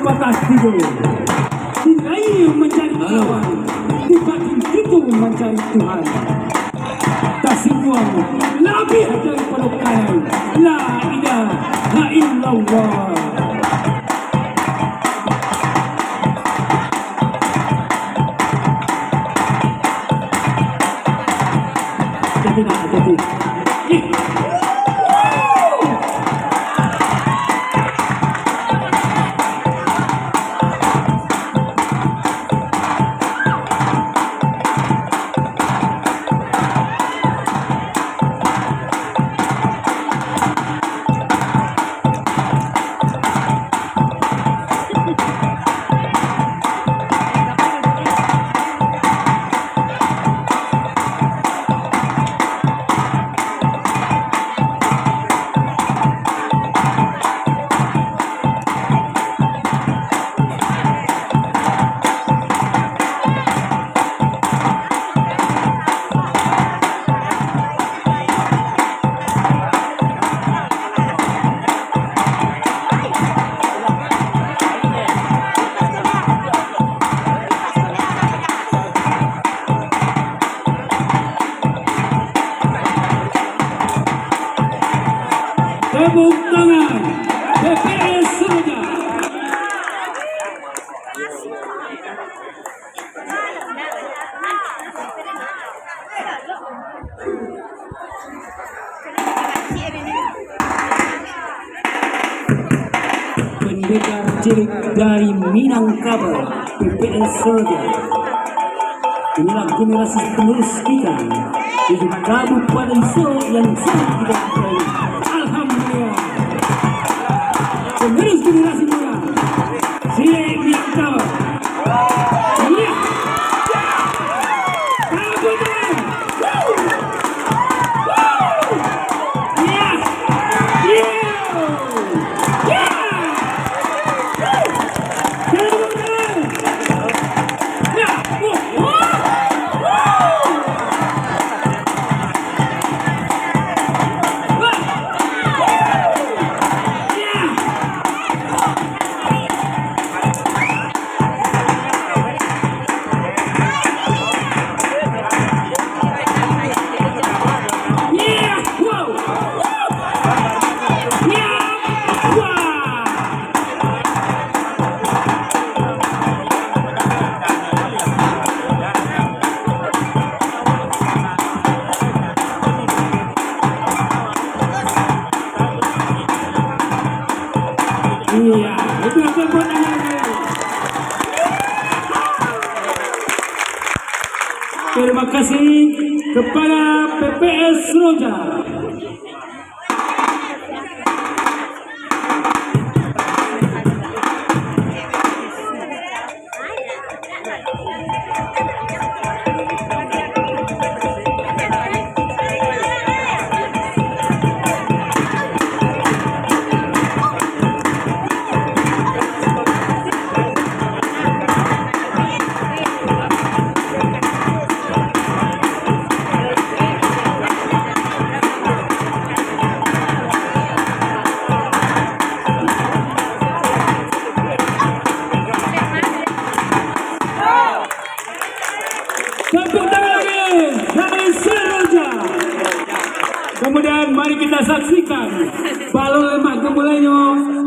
batas tidur. Di air mencari kawan, di batin itu mencari Tuhan. Tak semua lebih daripada kalian. La ilaha illallah. Jadi. Tepuk tangan BPS Seroja. Pendekar cilik dari Minangkabau, BPS Seroja. Inilah generasi penerus kita di Kabupaten Solo yang sangat kita cintai. Alhamdulillah. Penerus generasi muda, silek yang kawal. Iya. Kabupaten. Iya. Iya. Iya. Iya, itu yang buat terima kasih kepada PPS Seroja. Tepuk tangan lagi dari Seroja. Kemudian mari kita saksikan balon lemak gemulainya